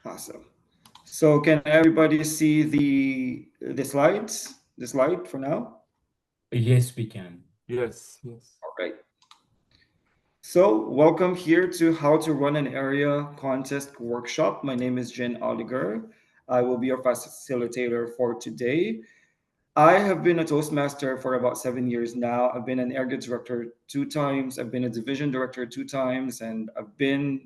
Awesome. So can everybody see the slides? The slide for now? Yes, we can. Yes, yes. All right. So welcome here to How to Run an Area Contest Workshop. My name is Jen Oliger. I will be your facilitator for today. I have been a Toastmaster for about 7 years now. I've been an area director 2 times. I've been a division director 2 times, and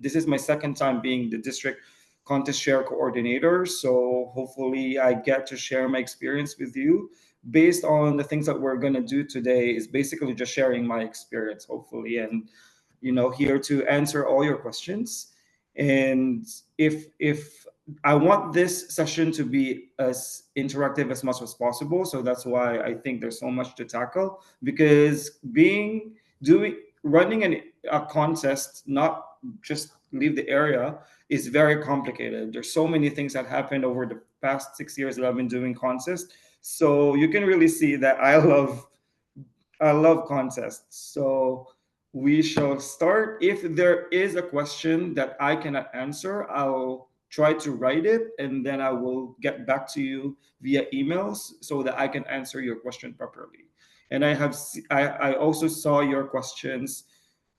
this is my second time being the district contest share coordinator. So hopefully I get to share my experience with you. Based on the things that we're gonna do today is basically just sharing my experience, hopefully, and here to answer all your questions. And if I want this session to be as interactive as much as possible, so that's why I think there's so much to tackle. Because doing running a contest, not just leave the area, is very complicated. There's so many things that happened over the past 6 years that I've been doing contests. So you can really see that I love contests. So we shall start. If there is a question that I cannot answer, I'll try to write it and then I will get back to you via emails so that I can answer your question properly. And I also saw your questions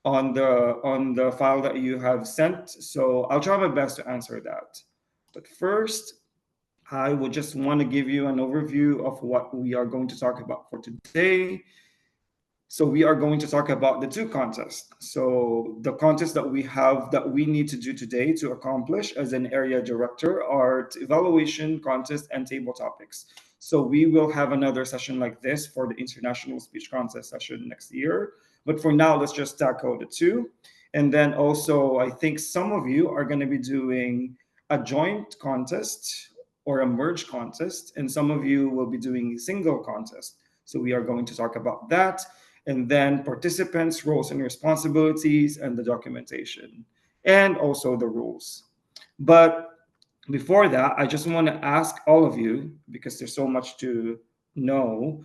on the file that you have sent. So I'll try my best to answer that. But first, I would just want to give you an overview of what we are going to talk about for today. So we are going to talk about the two contests. So the contests that we have that we need to do today to accomplish as an area director are evaluation contest and table topics. So we will have another session like this for the international speech contest session next year. But for now, let's just tackle the two. And then also, I think some of you are going to be doing a joint contest or a merge contest, and some of you will be doing a single contest. So we are going to talk about that, and then participants, roles and responsibilities, and the documentation, and also the rules. But before that, I just want to ask all of you, because there's so much to know,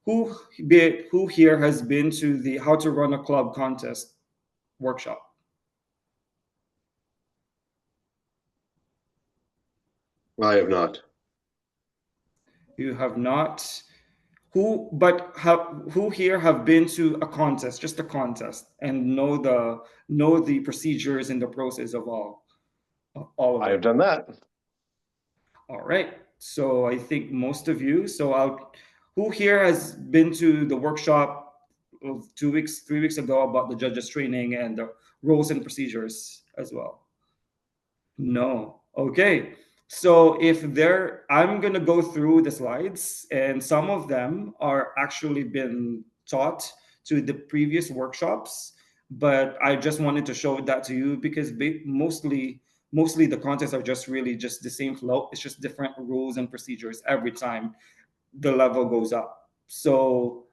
who here has been to the How to Run a Club contest workshop? I have not. You have not. Who here have been to a contest, just a contest, and know the procedures and the process of all of I have it? done that. All right. So I think most of you. Who here has been to the workshop of 2 weeks, 3 weeks ago about the judges training and the rules and procedures as well? No. Okay. So I'm gonna go through the slides, and some of them are actually been taught to the previous workshops, but I just wanted to show that to you because mostly the contests are just really just the same flow. It's just different rules and procedures every time the level goes up. So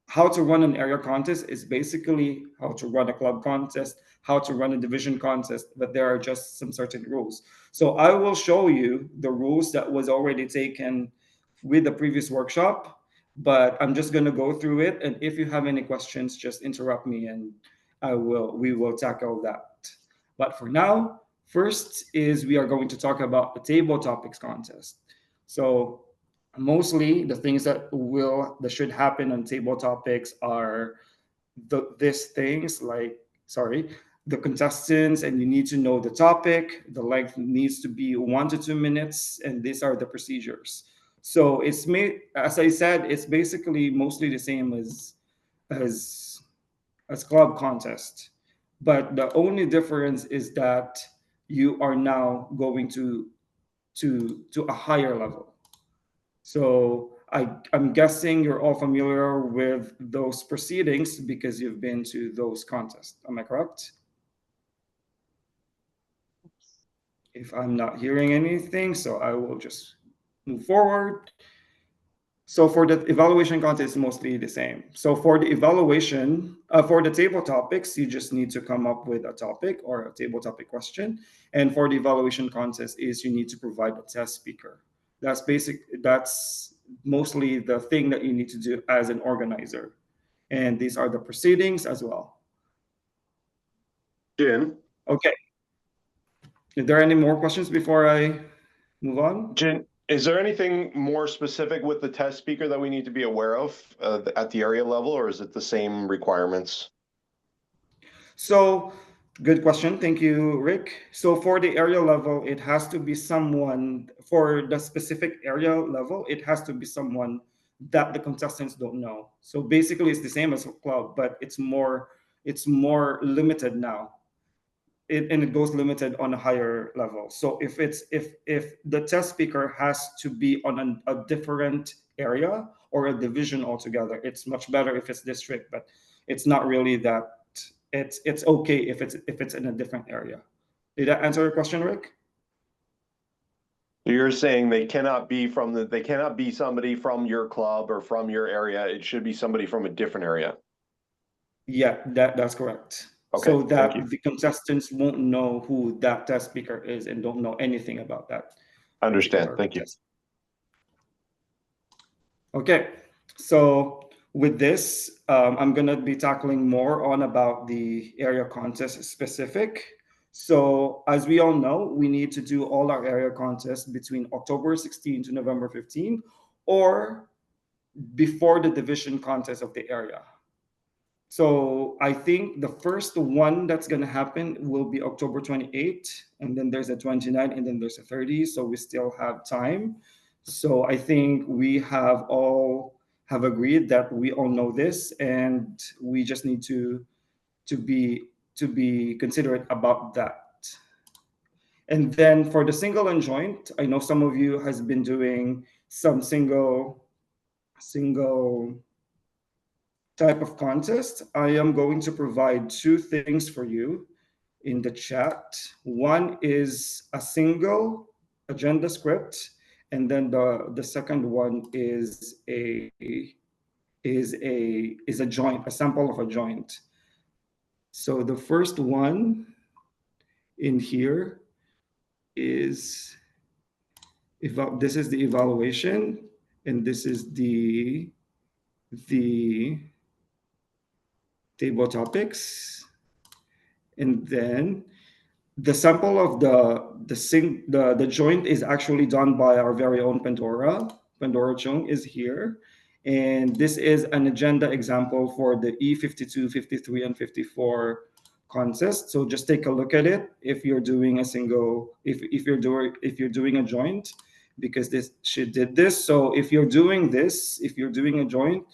how to run an area contest is basically how to run a club contest, how to run a division contest, but there are just some certain rules. So I will show you the rules that was already taken with the previous workshop, but I'm just going to go through it, and if you have any questions, just interrupt me and we will tackle that. But for now, first is we are going to talk about the table topics contest. So mostly the things that should happen on table topics are these things like, sorry, the contestants, and you need to know the topic. The length needs to be 1 to 2 minutes, and these are the procedures. So it's made, as I said, it's basically mostly the same as as club contest, but the only difference is that you are now going to a higher level. So I'm guessing you're all familiar with those proceedings because you've been to those contests. Am I correct? If I'm not hearing anything, so I will just move forward. So for the evaluation contest, it's mostly the same. So for the evaluation, for the table topics, you just need to come up with a topic or a table topic question. And for the evaluation contest is you need to provide a test speaker. That's mostly the thing that you need to do as an organizer. And these are the proceedings as well. Jen, Okay. Is there any more questions before I move on? Jen, is there anything more specific with the test speaker that we need to be aware of at the area level, or is it the same requirements? So, good question. Thank you, Rick. So, for the area level, it has to be someone, for the specific area level, it has to be someone that the contestants don't know. So, basically, it's the same as a club, but it's more limited now. And it goes limited on a higher level. So if the test speaker has to be on a different area or a division altogether, it's much better if it's district, but it's not really that. It's okay if it's in a different area. Did that answer your question, Rick? You're saying they cannot be somebody from your club or from your area. It should be somebody from a different area. Yeah, that's correct. Okay, So thank that you. the contestants won't know who that test speaker is and don't know anything about that. I understand. particular Thank you. test. Okay, so with this, I'm going to be tackling more on about the area contest specific. So as we all know, we need to do all our area contests between October 16 to November 15, or before the division contest of the area. So I think the first one that's going to happen will be October 28, and then there's a 29, and then there's a 30. So we still have time. So I think we have agreed that we all know this, and we just need to be to be considerate about that. And then for the single and joint, I know some of you has been doing some single type of contest. I am going to provide two things for you in the chat. One is a single agenda script, and then the second one is a joint, a sample of a joint. So the first one in here is this is the evaluation, and this is the table topics, and then the sample of the joint is actually done by our very own Pandora Chung is here, and this is an agenda example for the E52, 53, and 54 contest. So just take a look at it if you're doing a single, if you're doing a joint, because she did this. So if you're doing a joint,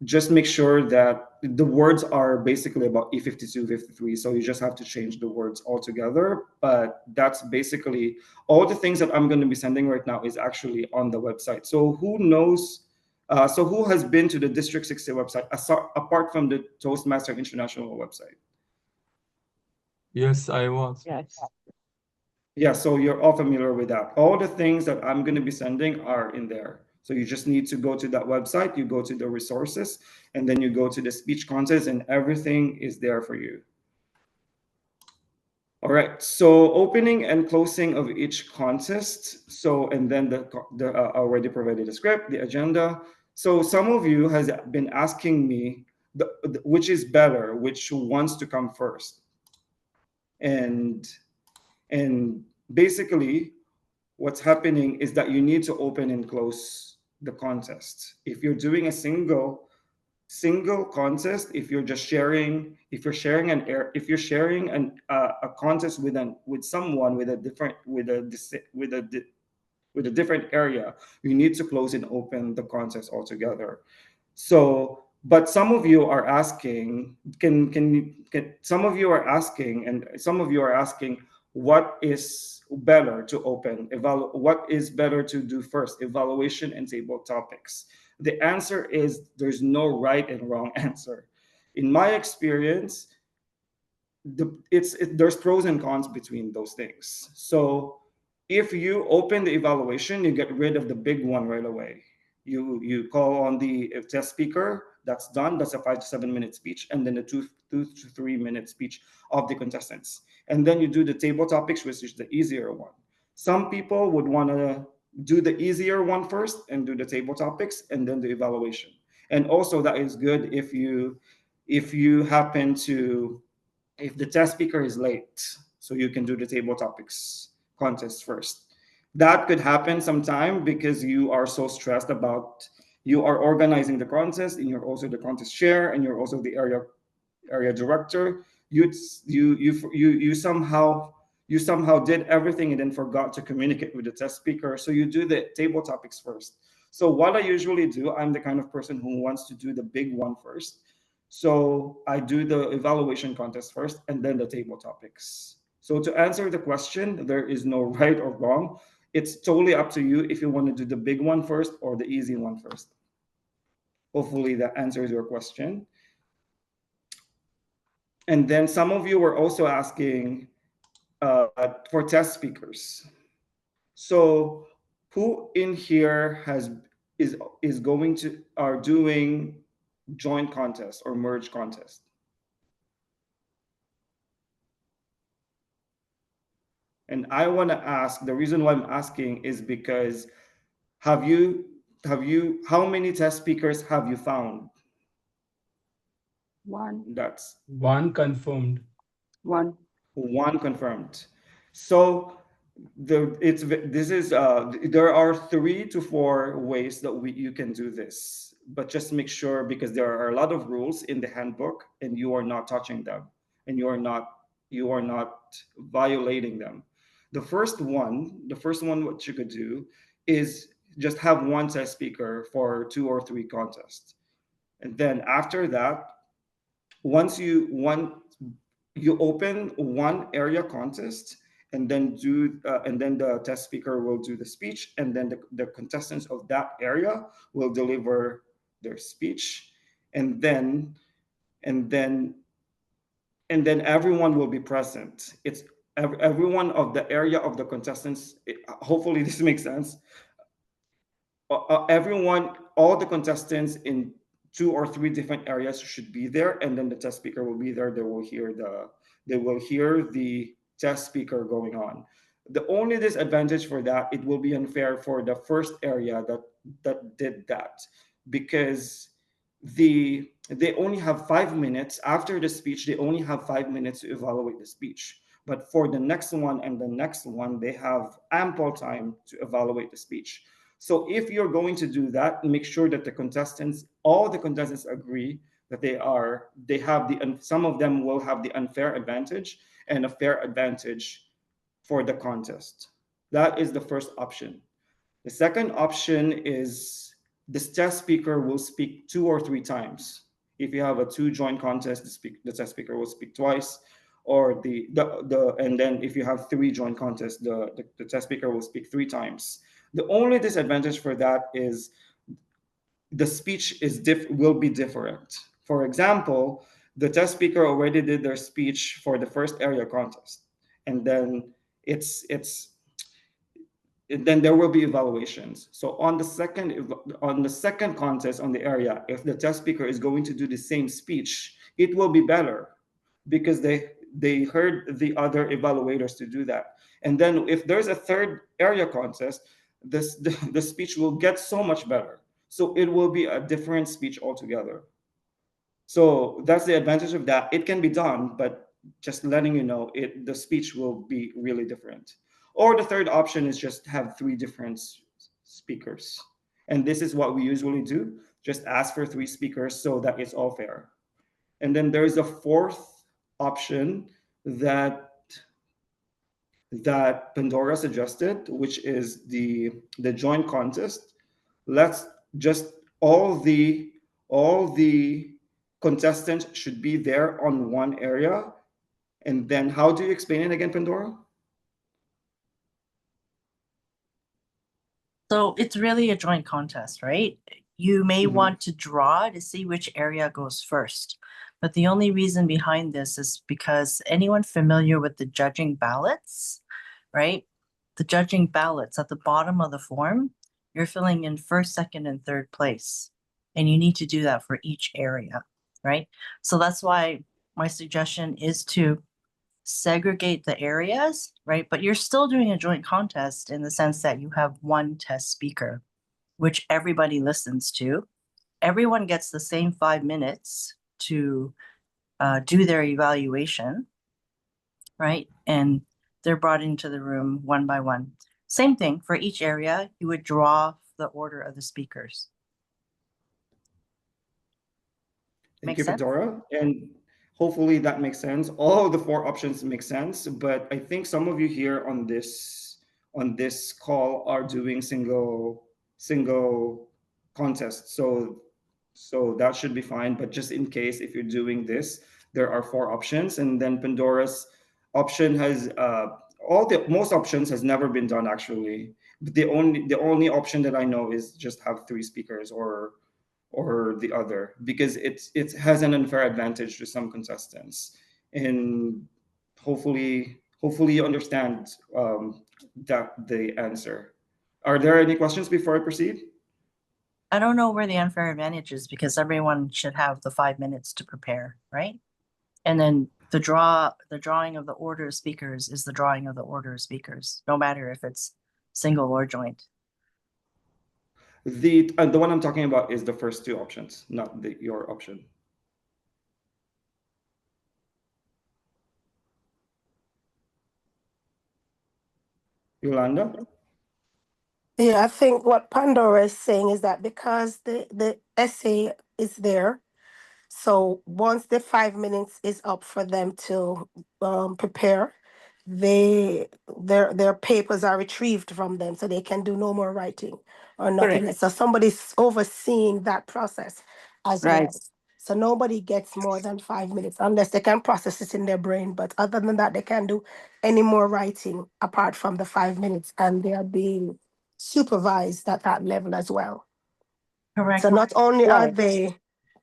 just make sure that the words are basically about E52, 53. So you just have to change the words altogether. But that's basically all the things that I'm going to be sending right now is actually on the website. So who knows? So who has been to the District 60 website apart from the Toastmaster International website? Yes, I was. Yes. Yeah, so you're all familiar with that. All the things that I'm going to be sending are in there. So you just need to go to that website, you go to the resources, and then you go to the speech contest, and everything is there for you. All right, so opening and closing of each contest. So, and then the already provided the script, the agenda. So some of you has been asking me which is better, which wants to come first. And basically what's happening is that you need to open and close the contest. If you're doing a single contest, if you're sharing a contest with someone with a different area, you need to close and open the contest altogether. So but some of you are asking, some of you are asking what is better to open, what is better to do first, evaluation and table topics. The answer is there's no right and wrong answer. In my experience, there's pros and cons between those things. So if you open the evaluation, you get rid of the big one right away. You call on the test speaker, that's done. That's a 5 to 7 minute speech, and then a 2 to 3 minute speech of the contestants. And then you do the table topics, which is the easier one. Some people would want to do the easier one first and do the table topics and then the evaluation. And also that is good if you happen to, if the test speaker is late. So you can do the table topics contest first. That could happen sometime because you are so stressed about you are organizing the contest and you're also the contest chair and you're also the area director. You somehow did everything and then forgot to communicate with the test speaker. So you do the table topics first. So what I usually do, I'm the kind of person who wants to do the big one first. So I do the evaluation contest first and then the table topics. So to answer the question, there is no right or wrong. It's totally up to you if you want to do the big one first or the easy one first. Hopefully that answers your question. And then some of you were also asking for test speakers. So who in here is going to are doing joint contest or merge contest? And I want to ask, the reason why I'm asking is because how many test speakers have you found? One. That's One confirmed. One. confirmed. So there are 3 to 4 ways that you can do this, but just make sure, because there are a lot of rules in the handbook and you are not touching them and you are not violating them. The first one what you could do is just have one test speaker for 2 or 3 contests. And then after that, once you open one area contest, and then the test speaker will do the speech, and then the contestants of that area will deliver their speech, and then everyone will be present. It's everyone of the area of the contestants. Hopefully this makes sense. All the contestants in 2 or 3 different areas should be there, and then the test speaker will be there. They will hear the test speaker going on. The only disadvantage for that, it will be unfair for the first area that did that, because they only have 5 minutes after the speech. They only have 5 minutes to evaluate the speech. But for the next one and the next one, they have ample time to evaluate the speech. So if you're going to do that, make sure that all the contestants agree that some of them will have the unfair advantage and a fair advantage for the contest. That is the first option. The second option is this test speaker will speak 2 or 3 times. If you have a 2 joint contest, the test speaker will speak twice, or and then if you have 3 joint contests, the test speaker will speak 3 times. The only disadvantage for that is the speech will be different. For example, the test speaker already did their speech for the first area contest, and then then there will be evaluations. So on the second contest on the area, if the test speaker is going to do the same speech, it will be better because they heard the other evaluators to do that. And then if there's a third area contest, the speech will get so much better. So it will be a different speech altogether. So that's the advantage of that. It can be done, but just letting you know, the speech will be really different. Or the third option is just have 3 different speakers. And this is what we usually do. Just ask for 3 speakers so that it's all fair. And then there's a fourth option that Pandora suggested, which is the joint contest. Let's just all the contestants should be there on one area. And then how do you explain it again, Pandora? So it's really a joint contest, right? You may want to draw to see which area goes first. But the only reason behind this is because anyone familiar with the judging ballots, right? The judging ballots at the bottom of the form, you're filling in first, second, and third place. And you need to do that for each area, right? So that's why my suggestion is to segregate the areas, right? But you're still doing a joint contest in the sense that you have one test speaker, which everybody listens to. Everyone gets the same 5 minutes to do their evaluation. right? And they're brought into the room one by one. Same thing for each area, you would draw the order of the speakers. Thank Make you, sense? Pandora. And hopefully that makes sense. All of the four options make sense, but I think some of you here on this call are doing single contest. So that should be fine. But just in case, if you're doing this, there are four options, and then Pandora's option has most options has never been done actually. But the only option that I know is just have three speakers or the other, because it has an unfair advantage to some contestants, and hopefully you understand that the answer. Are there any questions before I proceed? I don't know where the unfair advantage is because everyone should have the 5 minutes to prepare, right? And then the drawing of the order of speakers is the drawing of the order of speakers, no matter if it's single or joint. The one I'm talking about is the first two options, not your option. Yolanda? Yeah, I think what Pandora is saying is that because the essay is there, so once the 5 minutes is up for them to prepare, their papers are retrieved from them, so they can do no more writing or nothing. Correct. So somebody's overseeing that process as well. Right. So nobody gets more than 5 minutes unless they can process it in their brain. But other than that, they can't do any more writing apart from the 5 minutes, and they are being supervised at that level as well. Correct. So not only are Right. they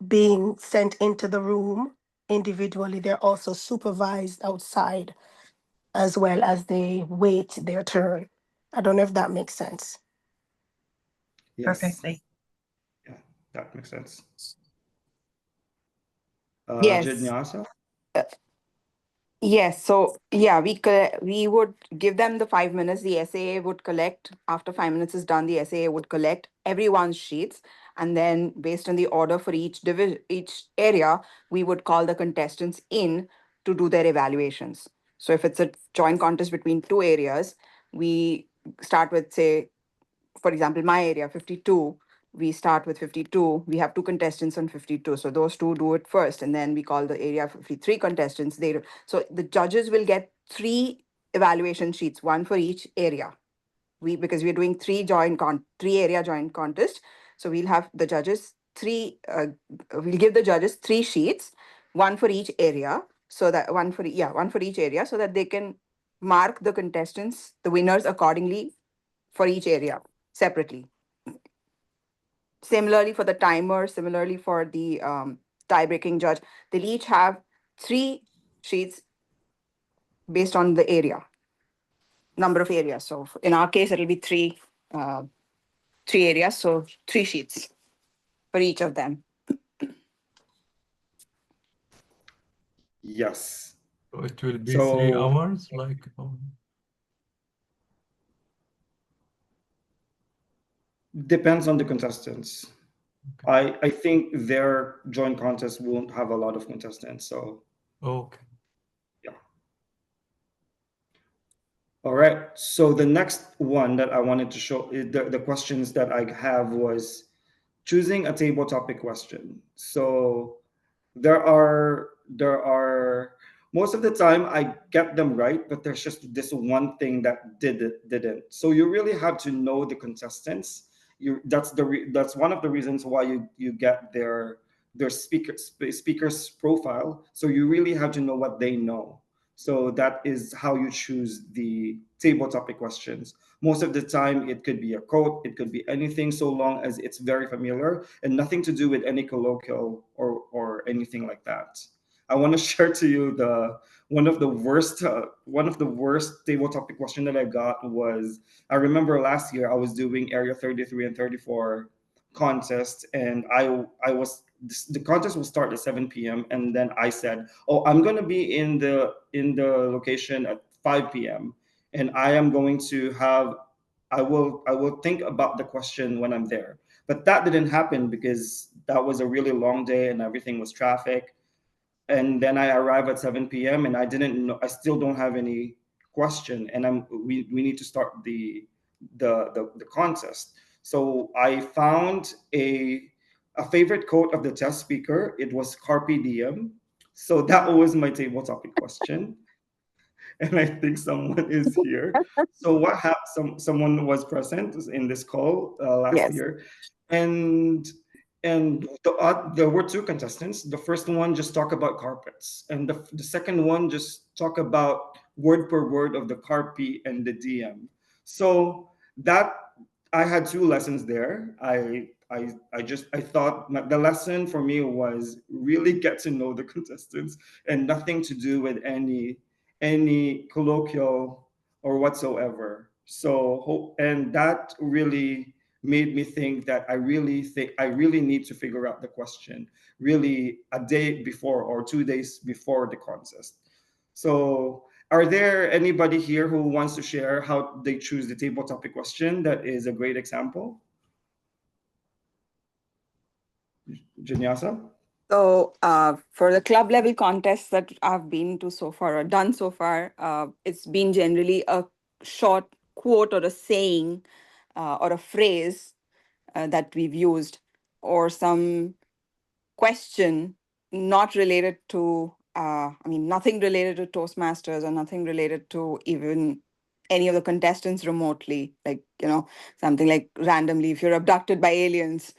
being sent into the room individually, they're also supervised outside as well as they wait their turn. I don't know if that makes sense. Yes. Perfectly. Yeah, that makes sense. Yes. Jidnyasa? Yes, so yeah, we would give them the 5 minutes. The SAA would collect, after 5 minutes is done, the SAA would collect everyone's sheets, and then based on the order for each area, we would call the contestants in to do their evaluations. So if it's a joint contest between two areas, we start with, say, for example, my area 52, we start with 52. We have two contestants on 52. So those two do it first. And then we call the area 53 contestants. So the judges will get three evaluation sheets, one for each area. Because we're doing three area joint contest. So we'll have the judges we'll give the judges three sheets, one for each area. So that one for each area, so that they can mark the contestants, the winners accordingly for each area separately. Similarly for the timer, similarly for the tie-breaking judge, they'll each have three sheets based on the area, number of areas. So in our case, it'll be three areas, so three sheets for each of them. Yes. So it will be So- 3 hours, like. Depends on the contestants. Okay. I think their joint contest won't have a lot of contestants, so Okay. all right. So the next one that I wanted to show, the questions that I have was choosing a table topic question. So there are most of the time I get them right, but there's just this one thing that didn't. So you really have to know the contestants. That's one of the reasons why you get their speaker's profile. So you really have to know what they know. So that is how you choose the table topic questions. Most of the time, it could be a quote, it could be anything, so long as it's very familiar and nothing to do with any colloquial or anything like that. I want to share to you one of the worst table topic question that I got was, I remember last year I was doing Area 33 and 34 contest, and the contest will start at 7 p.m. and then I said, "Oh, I'm gonna be in the location at 5 p.m. and I am going to have I will think about the question when I'm there." But that didn't happen because that was a really long day and everything was traffic. and then I arrive at 7 p.m. and I didn't know, I still don't have any question, and we need to start the contest. So I found a favorite quote of the test speaker. It was "Carpe diem." So that was my table topic question, and I think someone is here. So what happened? Someone was present in this call last Yes. year, and there were two contestants. The first one just talked about carpets, and the second one just talked about word per word of the carpe and the diem. So that I had two lessons there. I thought the lesson for me was really get to know the contestants and nothing to do with any colloquial or whatsoever. So and that really made me think that I really need to figure out the question really a day before or 2 days before the contest. So are there anybody here who wants to share how they choose the table topic question? That is a great example. Janyasa? So for the club level contests that I've been to so far or done so far, it's been generally a short quote or a saying or a phrase that we've used, or some question not related to, nothing related to Toastmasters or nothing related to even any of the contestants remotely. Like, something like randomly, if you're abducted by aliens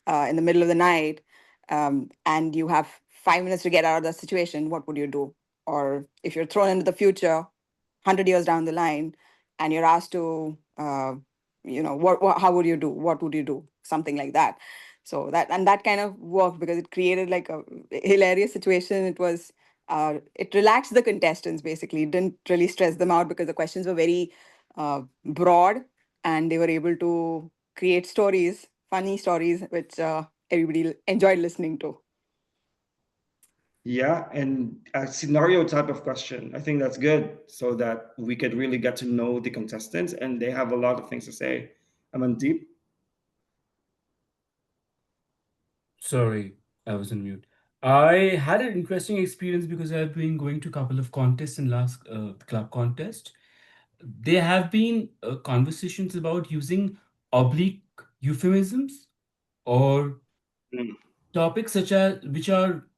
in the middle of the night, and you have 5 minutes to get out of that situation, what would you do? Or if you're thrown into the future, 100 years down the line, and you're asked to, how would you do? What would you do? Something like that. So that kind of worked because it created like a hilarious situation. It relaxed the contestants basically. It didn't really stress them out because the questions were very broad, and they were able to create stories, funny stories, which everybody enjoyed listening to. Yeah, and a scenario type of question. I think that's good so that we could really get to know the contestants and they have a lot of things to say. Amandeep? Sorry, I was on mute. I had an interesting experience because I've been going to a couple of contests in last club contest. There have been conversations about using oblique euphemisms or Mm. topics which are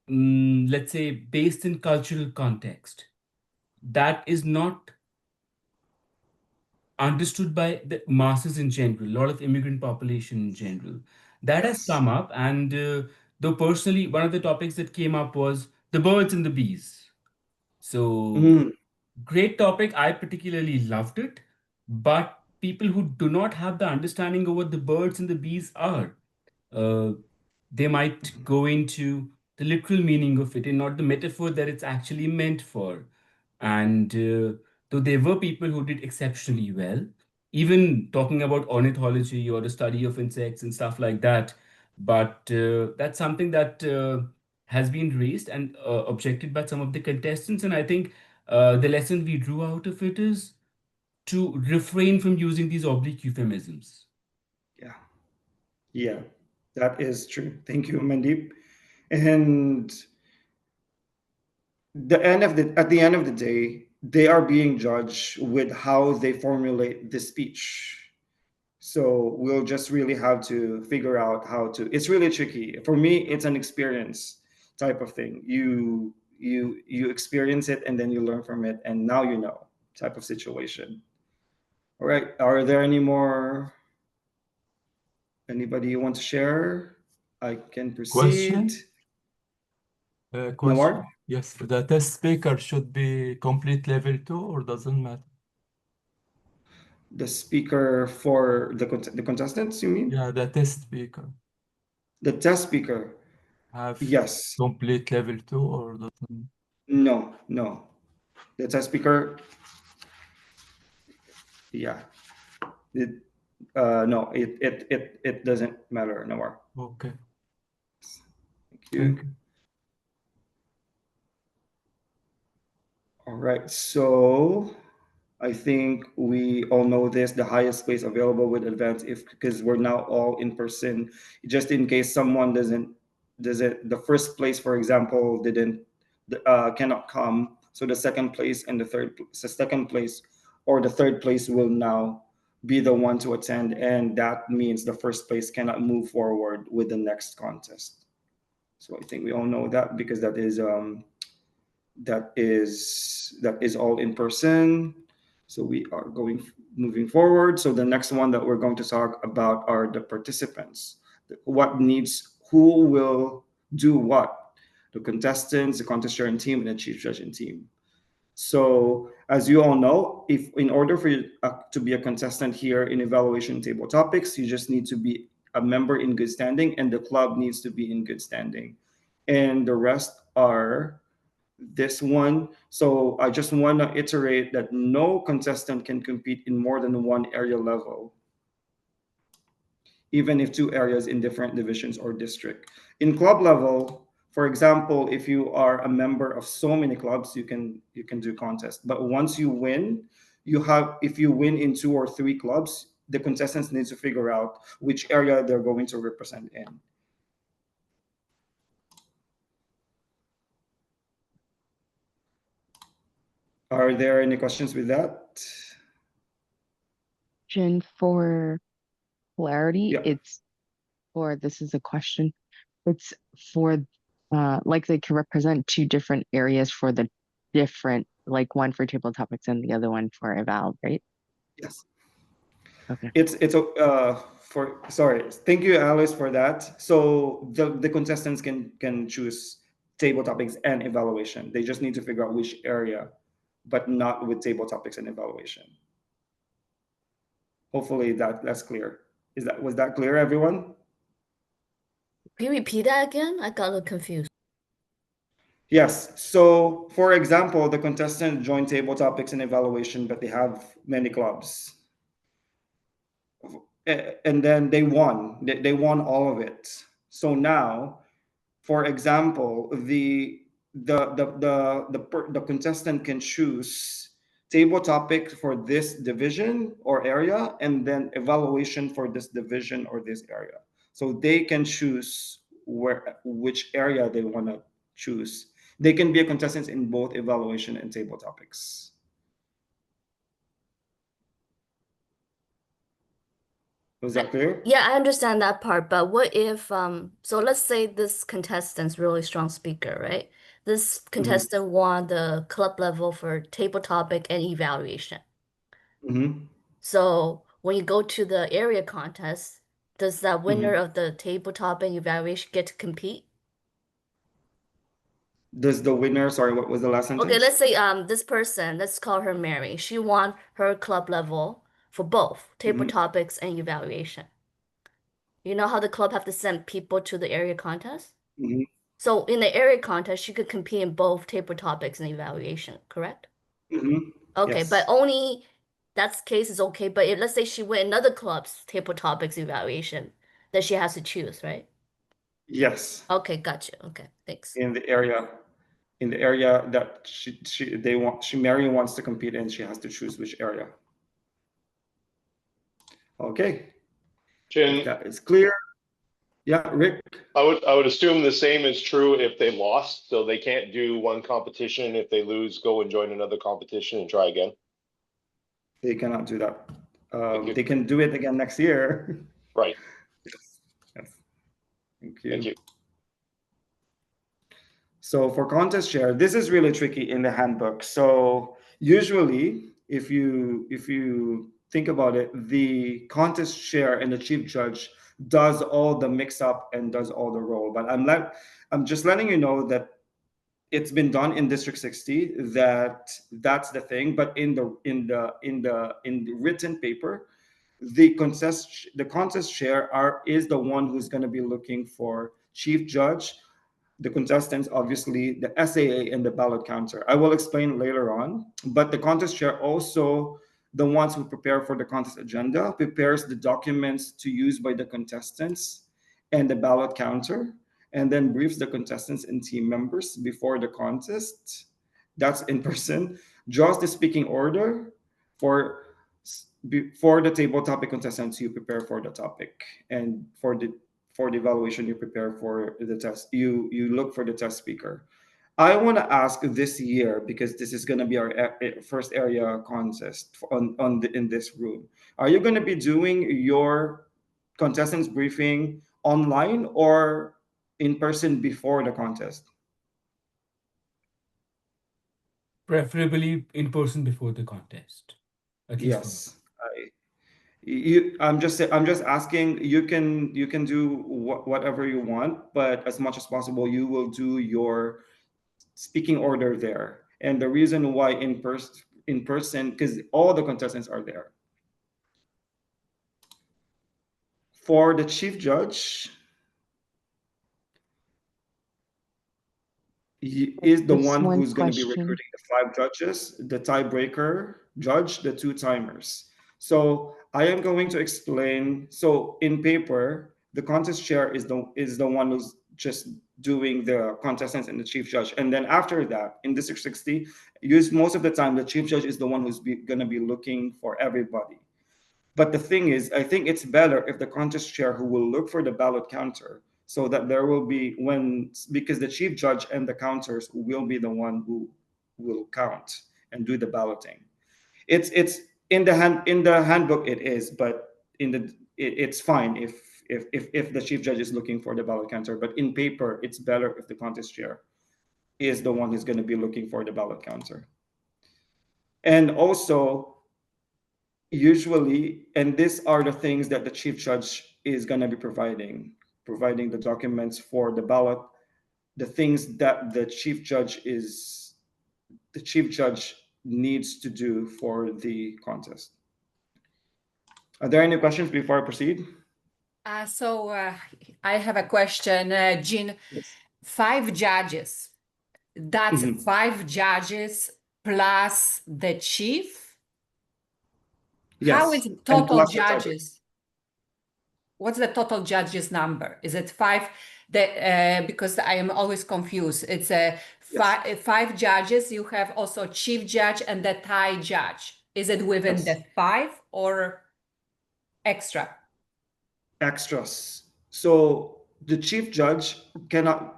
let's say based in cultural context that is not understood by the masses in general, a lot of immigrant population in general. That has Yes. come up, and though personally, one of the topics that came up was the birds and the bees. So, Mm. great topic. I particularly loved it, but people who do not have the understanding of what the birds and the bees are, uh, they might go into the literal meaning of it and not the metaphor that it's actually meant for. And though there were people who did exceptionally well, even talking about ornithology or the study of insects and stuff like that, but that's something that has been raised and objected by some of the contestants. And I think the lesson we drew out of it is to refrain from using these oblique euphemisms. Yeah. Yeah, that is true. Thank you, Mandeep. And at the end of the day, they are being judged with how they formulate the speech. So we'll just really have to figure out how to. It's really tricky. For me, it's an experience type of thing. You experience it and then you learn from it, and now you know type of situation. All right. Are there anybody you want to share? I can proceed. Question? Nawar? Yes, the test speaker should be complete level 2 or doesn't matter? The speaker for the contestants, you mean? Yeah, the test speaker The test speaker. have Yes. complete level 2 or doesn't? No. The test speaker, yeah. No, it doesn't matter, Nawar. Okay, Thank you. thank you. All right, so I think we all know this, the highest place available with advance if because we're now all in person, just in case someone doesn't the first place, for example, cannot come, so the second place and the second place or the third place will now be the one to attend, and that means the first place cannot move forward with the next contest. So I think we all know that, because that is all in person. So we are moving forward. So the next one that we're going to talk about are the participants. Who will do what? The contestants, the contest sharing team, and the chief judging team. So as you all know, if in order for you to be a contestant here in evaluation table topics, you just need to be a member in good standing, and the club needs to be in good standing. And the rest are this one. So I just want to iterate that no contestant can compete in more than one area level, even if two areas in different divisions or district. In club level, for example, if you are a member of so many clubs, you can do contests. But once you win, if you win in 2 or 3 clubs, the contestants need to figure out which area they're going to represent in. Are there any questions with that? Jen, for clarity, Yeah. this is a question. It's for like they can represent 2 different areas for the different, like one for table topics and the other one for eval, right? Yes. Okay. Sorry. Thank you, Alice, for that. So the contestants can choose table topics and evaluation. They just need to figure out which area, but not with table topics and evaluation. Hopefully that's clear. Was that clear, everyone? Can you repeat that again? I got a little confused. Yes. So, for example, the contestant joined table topics and evaluation, but they have many clubs. And then they won. They won all of it. So now, for example, the contestant can choose table topic for this division or area, and then evaluation for this division or this area. So they can choose which area they want to choose. They can be a contestant in both evaluation and table topics. Was that clear? Yeah, I understand that part, but what if so let's say this contestant's really strong speaker, right? This contestant won the club level for table topic and evaluation. Mm-hmm. So when you go to the area contest, does that winner of the table topic and evaluation get to compete? Does the winner, sorry, what was the last sentence? Okay, let's say this person, let's call her Mary. She won her club level for both table topics and evaluation. You know how the club have to send people to the area contest? Mm-hmm. So in the area contest, she could compete in both table topics and evaluation, correct? Mm-hmm. Okay, Yes. but only that's case is okay. But let's say she went another club's table topics evaluation, then she has to choose, right? Yes. Okay, gotcha. Okay, thanks. In the area that Mary wants to compete in, she has to choose which area. Okay. Jen, That is clear. Yeah, Rick. I would assume the same is true if they lost, so they can't do one competition. If they lose, go and join another competition and try again. They cannot do that. you. They can do it again next year. Right. Yes. Thank you. Thank you. So for contest share, this is really tricky in the handbook. So usually, if you think about it, the contest share and the chief judge does all the mix up and does all the role. But I'm just letting you know that it's been done in District 60. That's the thing. But in the written paper, the contest chair is the one who's going to be looking for chief judge, the contestants, obviously, the SAA, and the ballot counter. I will explain later on. But the contest chair also, the ones who prepare for the contest agenda, prepares the documents to use by the contestants and the ballot counter, and then briefs the contestants and team members before the contest. That's in person. Draws the speaking order for the table topic contestants who prepare for the topic, and for for the evaluation you prepare for the test. You look for the test speaker. I want to ask this year, because this is going to be our first area contest in this room. Are you going to be doing your contestants briefing online or in person before the contest? Preferably in person before the contest. At least for me. Yes. I'm just asking. You can do whatever you want, but as much as possible, you will do your speaking order there. And the reason why in person, because all the contestants are there. For the chief judge, he is the Just one one who's going to be question. recruiting the 5 judges, the tiebreaker judge, the 2 timers. So I am going to explain. So in paper, the contest chair is the one who's just doing the contestants and the chief judge. And then after that, in District 60, most of the time, the chief judge is the one who's going to be looking for everybody. But the thing is, I think it's better if the contest chair who will look for the ballot counter, so that there will be because the chief judge and the counters will be the one who will count and do the balloting. It's in the handbook it is, but it's fine if the chief judge is looking for the ballot counter. But in paper, it's better if the contest chair is the one who's going to be looking for the ballot counter. And also, usually, and these are the things that the chief judge is going to be providing the documents for the ballot, the things that the chief judge needs to do for the contest. Are there any questions before I proceed? I have a question, Jean. Yes. 5 judges. That's Mhm. 5 judges plus the chief? Yes. How is And total plus the tiebreaker. judges? What's the total judges number? Is it 5? Because I am always confused. It's a Yes. 5 judges. You have also chief judge and the tie judge. Is it within Yes. the 5 or extra? Extras. So the chief judge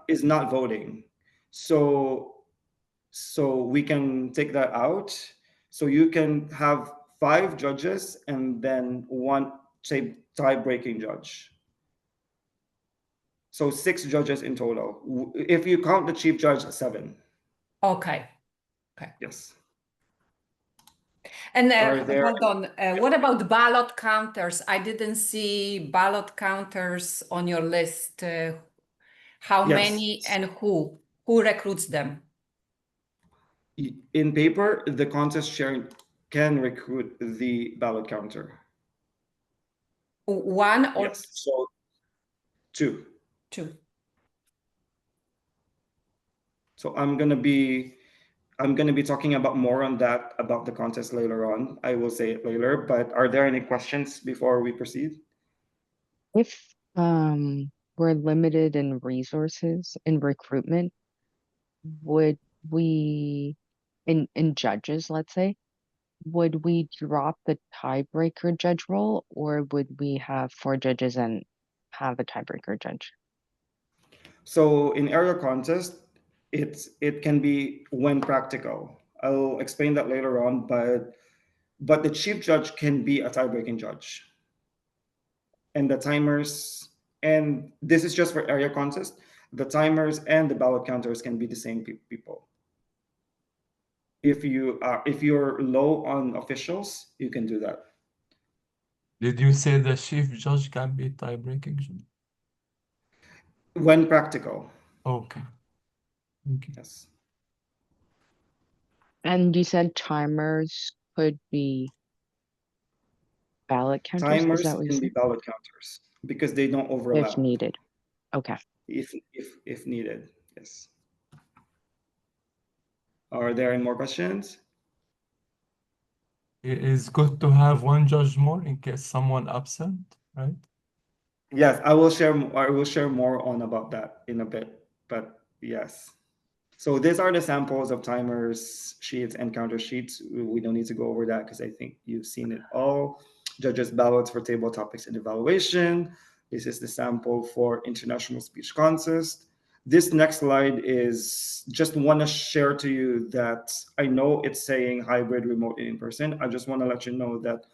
is not voting. So we can take that out. So you can have 5 judges and then 1 tie-breaking judge. So 6 judges in total. If you count the chief judge, 7. Okay. Yes. And Are there- hold on, what about ballot counters? I didn't see ballot counters on your list. How Yes. many and who recruits them? In paper, the contest chair can recruit the ballot counter. 1 or Yes. So 2. 2? So I'm gonna be talking about more on that, about the contest later on. I will say it later, but are there any questions before we proceed? If we're limited in resources in recruitment, would we, in judges, let's say, would we drop the tiebreaker judge role, or would we have 4 judges and have a tiebreaker judge? So in area contest, it can be when practical. I'll explain that later on, but the chief judge can be a tie-breaking judge. And the timers, and this is just for area contest, the timers and the ballot counters can be the same people. If you're low on officials, you can do that. Did you say the chief judge can be tie-breaking judge? When practical, Okay. Okay. yes. And you said timers could be ballot counters? Is Timers that what you can be said? ballot counters because they don't overlap. If needed. Okay. If needed, yes. Are there any more questions? It is good to have 1 judge more in case someone absent, right? Yes, I will share more on about that in a bit, but yes. So these are the samples of timers sheets and counter sheets. We don't need to go over that because I think you've seen it all. Judges ballots for table topics and evaluation, This is the sample for International Speech Contest. This next slide is just want to share to you that I know it's saying hybrid, remote, and in-person. I just want to let you know that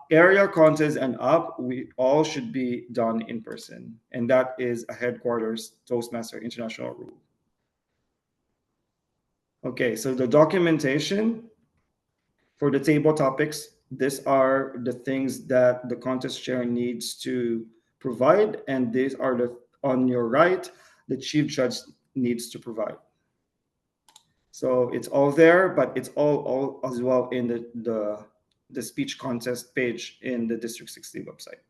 area contest and up, we all should be done in person. And that is a headquarters Toastmaster International rule. Okay, so the documentation for the table topics, these are the things that the contest chair needs to provide, and these are the, on your right, the chief judge needs to provide. So it's all there, but it's all as well in the speech contest page in the District 60 website.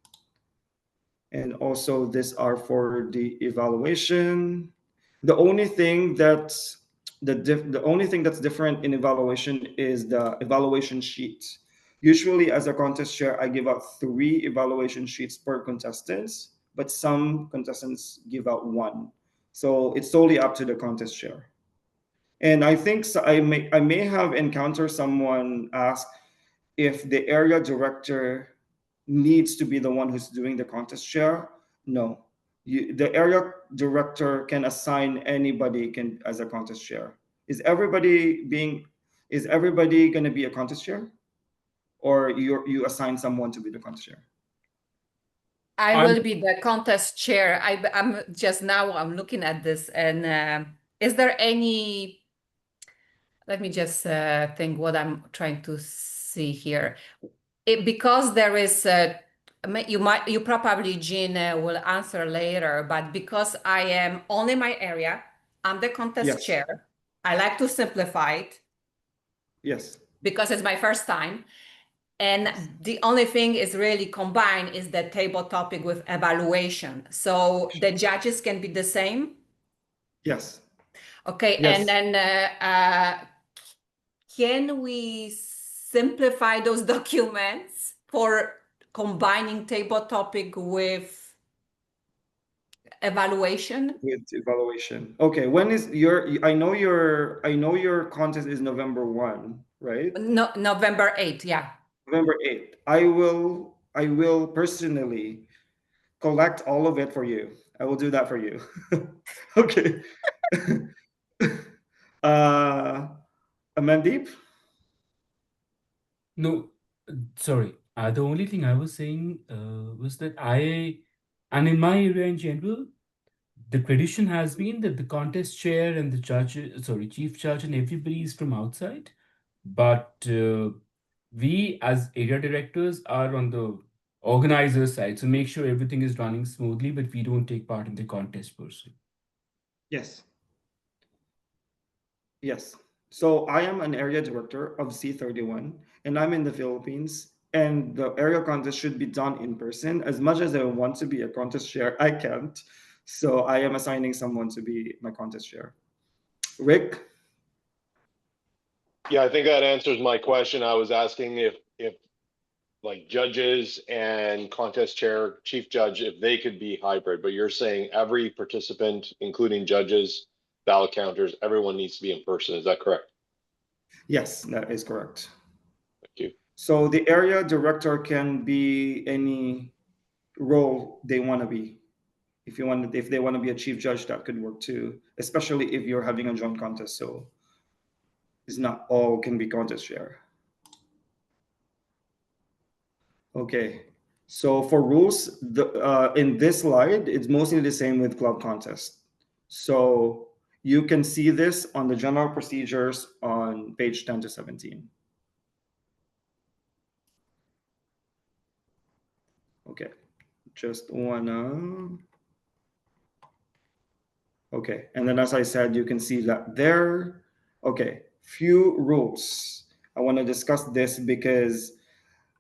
And also these are for the evaluation. The only thing that's the only thing that's different in evaluation is the evaluation sheet. Usually as a contest chair, I give out 3 evaluation sheets per contestants, but some contestants give out 1. So it's totally up to the contest chair. And I think I may have encountered someone ask if the area director needs to be the one who's doing the contest chair. No, the area director can assign anybody as a contest chair. Is everybody going to be a contest chair, or you assign someone to be the contest chair? I will be the contest chair. I'm just now I'm looking at this, and is there any? Let me just think what I'm trying to see here. Because there is you probably, Jean, will answer later, but because I am only my area, I'm the contest chair. I like to simplify it. Yes. Because it's my first time. And the only thing is really combined is the table topic with evaluation. So the judges can be the same? Yes. Okay, yes. And then can we simplify those documents for combining table topic with evaluation? With evaluation. Okay, when is I know your contest is November 1, right? No, November 8th, yeah. November 8th. I will personally collect all of it for you. I will do that for you. Okay. Amandeep? No, sorry. The only thing I was saying was that and in my area in general, the tradition has been that the contest chair and the chief judge and everybody is from outside. But we as area directors are on the organizer side, so make sure everything is running smoothly, but we don't take part in the contest per se. Yes. Yes. So I am an area director of C31, and I'm in the Philippines. And the area contest should be done in person. As much as I want to be a contest chair, I can't. So I am assigning someone to be my contest chair. Rick? Yeah, I think that answers my question. I was asking if like judges and contest chair, chief judge, if they could be hybrid, but you're saying every participant, including judges, ballot counters, everyone needs to be in person. Is that correct? Yes, that is correct. Thank you. So the area director can be any role they want to be. If they want to be a chief judge, that could work too, especially if you're having a joint contest. So it's not all can be contest chair. Okay, so for rules, in this slide, it's mostly the same with club contest. So you can see this on the general procedures on page 10 to 17. Okay, just wanna. Okay, and then as I said, you can see that there. Okay, few rules. I want to discuss this because,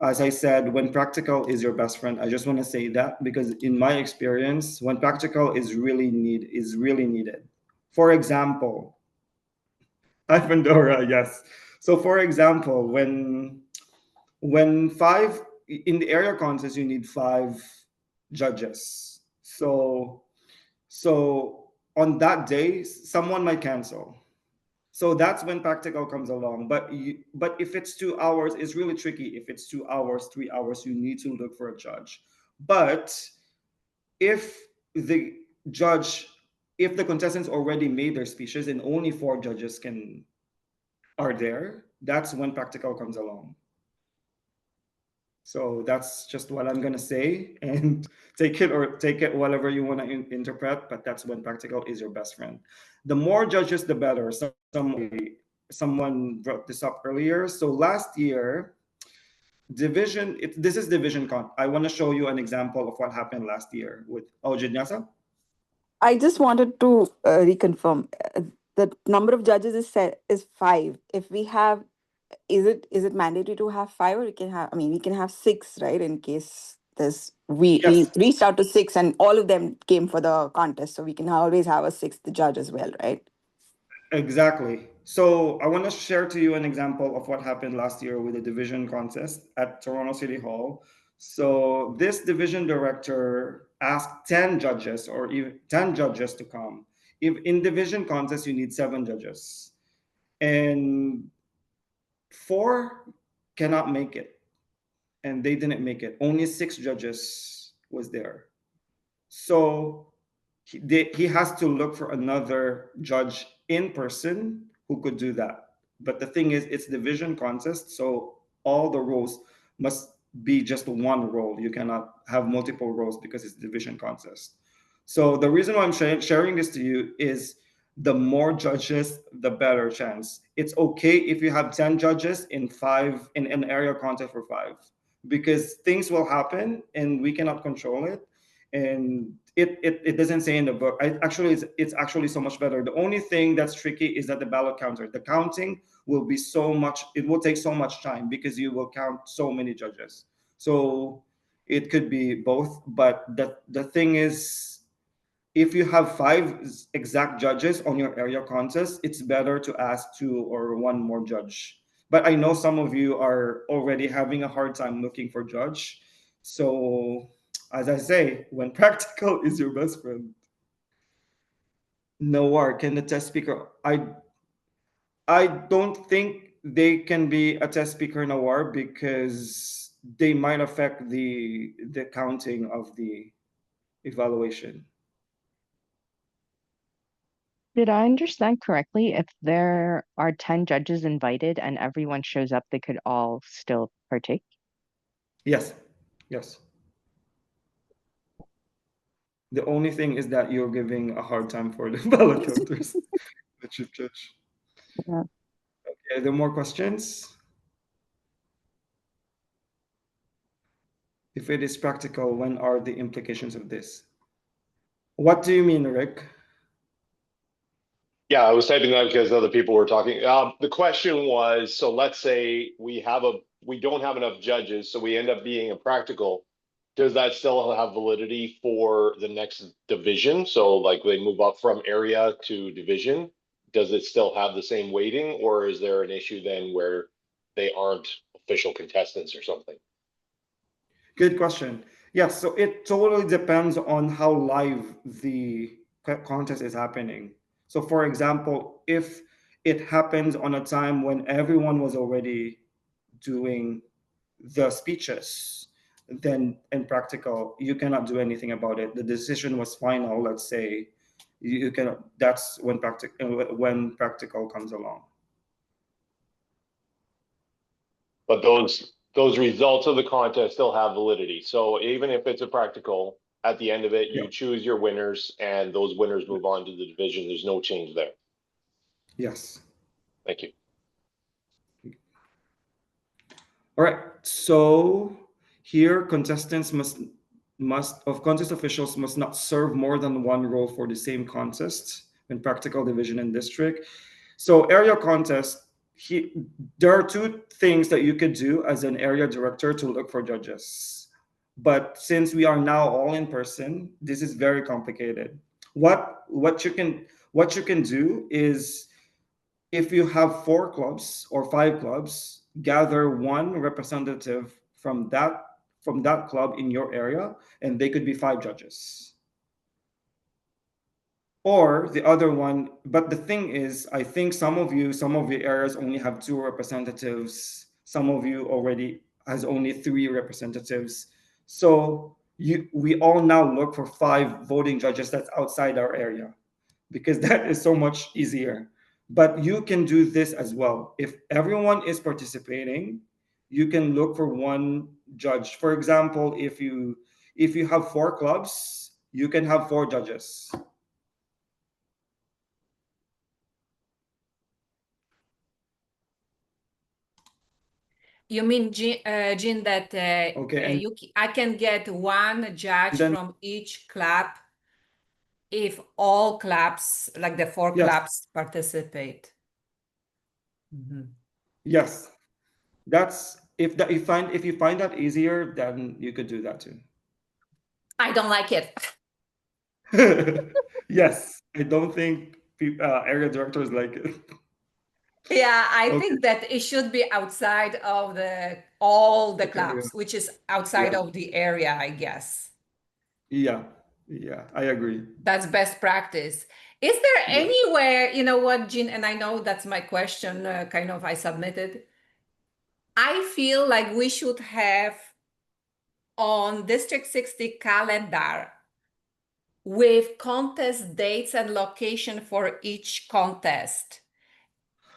as I said, when practical is your best friend, I just want to say that because in my experience, when practical is really needed. For example, Pandora, yes. So for example, when 5 in the area contest, you need 5 judges. So on that day, someone might cancel. So that's when practical comes along. But if it's 2 hours, it's really tricky. If it's 2 hours, 3 hours, you need to look for a judge. But if the contestants already made their speeches and only 4 judges are there, that's when practical comes along. So that's just what I'm gonna say, and take it whatever you want to interpret. But that's when practical is your best friend. The more judges, the better. Someone brought this up earlier. So last year, this is division con. I want to show you an example of what happened last year with Jinyasa. I just wanted to reconfirm the number of judges is 5. If we have, is it mandatory to have 5, or we can have? I mean, we can have 6, right? In case we Yes. reached out to 6 and all of them came for the contest, so we can always have a 6th judge as well, right? Exactly. So I want to share to you an example of what happened last year with the division contest at Toronto City Hall. So this division director asked 10 judges or even 10 judges to come. If in division contest, you need 7 judges, and 4 cannot make it, and they didn't make it. Only 6 judges was there. So he has to look for another judge in person who could do that. But the thing is, it's division contest, so all the roles must be just one role. You cannot have multiple roles because it's division contest. So the reason why I'm sharing this to you is the more judges, the better chance. It's okay if you have 10 judges in an area contest for 5, because things will happen and we cannot control it. And it doesn't say in the book. It's actually so much better. The only thing that's tricky is that the ballot counter. The counting will be it will take so much time because you will count so many judges. So it could be both. But the thing is, if you have 5 exact judges on your area contest, it's better to ask 2 or 1 more judge. But I know some of you are already having a hard time looking for judge. So as I say, when practical is your best friend. Nawar, can the test speaker? I don't think they can be a test speaker, Nawar, because they might affect the counting of the evaluation. Did I understand correctly? If there are 10 judges invited and everyone shows up, they could all still partake? Yes. Yes. The only thing is that you're giving a hard time for the ballot counters, the chief judge. Yeah. Okay, are there more questions? If it is practical, when are the implications of this? What do you mean, Rick? Yeah, I was typing that because other people were talking. The question was, so let's say we don't have enough judges, so we end up being a practical. Does that still have validity for the next division? So like they move up from area to division, does it still have the same weighting, or is there an issue then where they aren't official contestants or something? Good question. Yes, so it totally depends on how live the contest is happening. So for example, if it happens on a time when everyone was already doing the speeches, then in practical, you cannot do anything about it. The decision was final, let's say, you cannot, that's when practical comes along. But those results of the contest still have validity. So even if it's a practical, at the end of it, you choose your winners and those winners move on to the division. There's no change there. Yes. Thank you. All right. So here, contestants contest officials must not serve more than 1 role for the same contest in practical, division, and district. So area contest, there are 2 things that you could do as an area director to look for judges. But since we are now all in person, this is very complicated. What you can do is, if you have 4 clubs or 5 clubs, gather 1 representative from that club in your area, and they could be 5 judges. Or the other one, but the thing is, I think some of your areas only have 2 representatives. Some of you already has only 3 representatives. So we all now look for 5 voting judges that's outside our area, because that is so much easier. But you can do this as well. If everyone is participating, you can look for one judge. For example, if you have 4 clubs, you can have 4 judges. You mean, Jean, that Okay, and I can get one judge then- from each club if all clubs, like the 4 Yes. clubs, participate. Mhm. yes, that's if you find that easier, then you could do that too. I don't like it. Yes, I don't think area directors like it. Yeah, I Okay. think that it should be outside of all the Okay, clubs, which is outside Yeah. of the area, I guess. Yeah, I agree. That's best practice. Is there Yeah. anywhere, you know what, Jean, and I know that's my question, kind of I submitted. I feel like we should have on District 60 calendar with contest dates and location for each contest.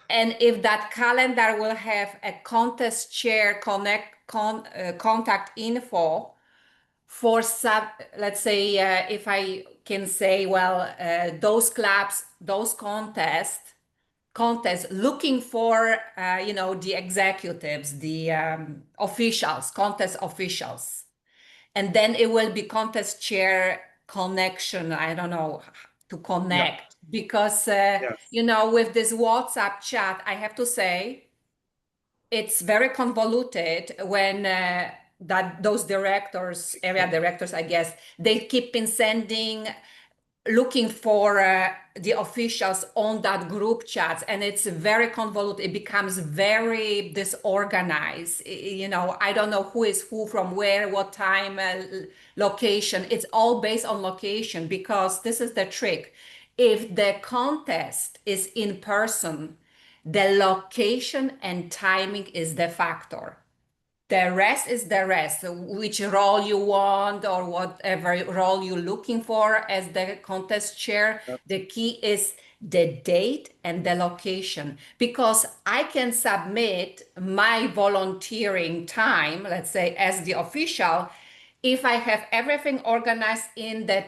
And if that calendar will have a contest chair contact info for let's say, if I can say, well, those clubs, those contests looking for, the executives, the officials, contest officials. And then it will be contest chair connection, I don't know, to connect. Because, with this WhatsApp chat, I have to say, it's very convoluted when those directors, area directors, I guess, they keep in sending, looking for the officials on that group chats, and it's very convoluted. It becomes very disorganized. I don't know who is who from where, what time, location. It's all based on location, because this is the trick. If the contest is in person, the location and timing is the factor. The rest is the rest, which role you want or whatever role you're looking for as the contest chair. The key is the date and the location, because I can submit my volunteering time, let's say, as the official, if I have everything organized in the,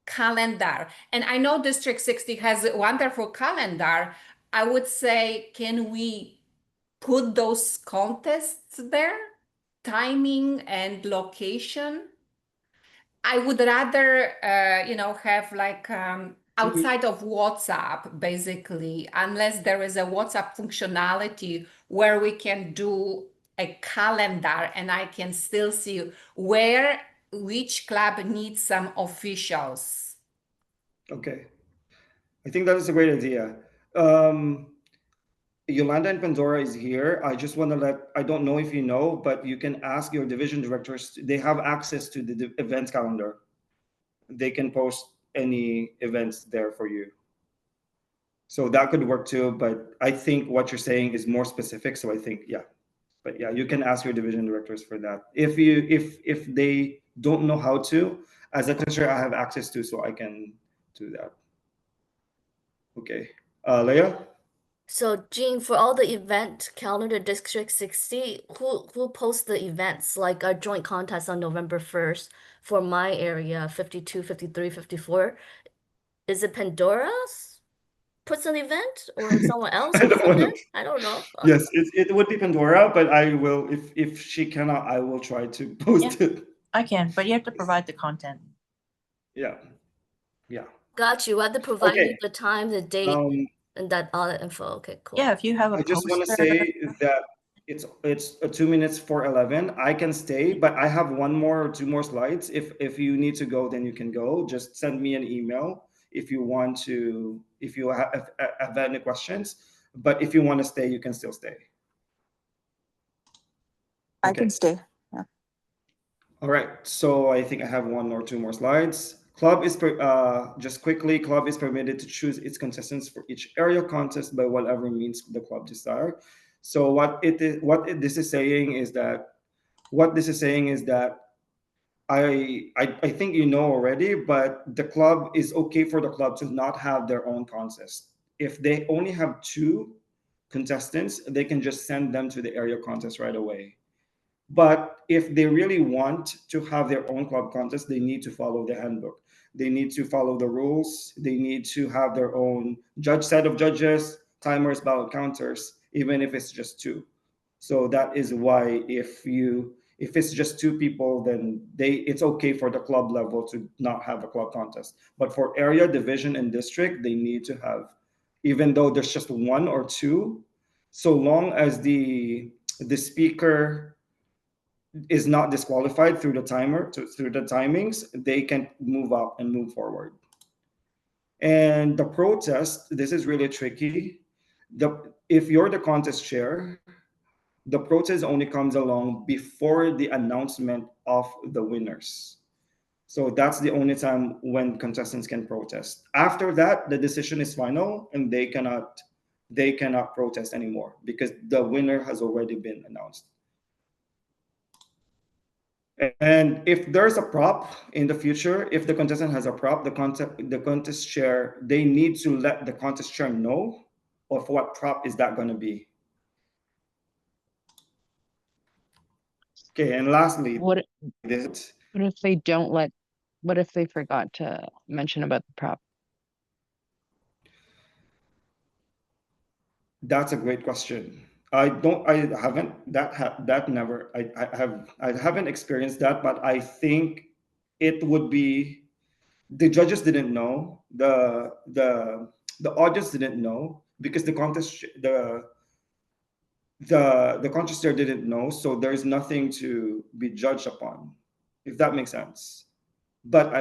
calendar. And I know District 60 has a wonderful calendar. I would say, can we put those contests there, timing and location? I would rather, have like outside of WhatsApp, basically, unless there is a WhatsApp functionality where we can do a calendar and I can still see which club needs some officials. Okay, I think that is a great idea. Yolanda and Pandora is here. I just want to I don't know if you know, but you can ask your division directors. They have access to the event calendar. They can post any events there for you. So that could work too, but I think what you're saying is more specific. So I think, but you can ask your division directors for that. If they don't know how to, as a teacher, I have access to, so I can do that. Okay, Leah? So, Jean, for all the event calendar District 60, who posts the events, like our joint contest on November 1st for my area, 52, 53, 54? Is it Pandora's puts an event, or someone else I puts don't an know. event? I don't know. Yes, it would be Pandora, but I will, if she cannot, I will try to post it. I can, but you have to provide the content. Yeah. Got you. I have to provide you Okay. the time, the date, and that all that info. Okay, cool. Yeah, if you have a I just want to poster. say that it's 2 minutes for 11. I can stay, but I have 1 more or 2 more slides. If you need to go, then you can go. Just send me an email if you want to, if you have any questions. But if you want to stay, you can still stay. I Okay. can stay. All right, so I think I have 1 or 2 more slides. Club is just quickly. Club is permitted to choose its contestants for each area contest by whatever means the club desire. So this is saying is that I think you know already, but the club is okay for the club to not have their own contest. If they only have 2 contestants, they can just send them to the area contest right away. But if they really want to have their own club contest, they need to follow the handbook. They need to follow the rules. They need to have their own set of judges, timers, ballot counters, even if it's just 2. So that is why if it's just 2 people, then it's okay for the club level to not have a club contest. But for area, division, and district, they need to have, even though there's just 1 or 2, so long as the speaker is not disqualified through the through the timings, they can move up and move forward. And the protest, this is really tricky. If you're the contest chair, the protest only comes along before the announcement of the winners. So that's the only time when contestants can protest. After that, the decision is final and they cannot protest anymore because the winner has already been announced. And if there's a prop in the future, if the contestant has a prop, the contest chair, they need to let the contest chair know of what prop is that going to be. Okay, and lastly, What if they don't what if they forgot to mention about the prop? That's a great question. I haven't experienced that, but I think it would be the judges didn't know, the audience didn't know because the contest chair didn't know, so there's nothing to be judged upon, if that makes sense. But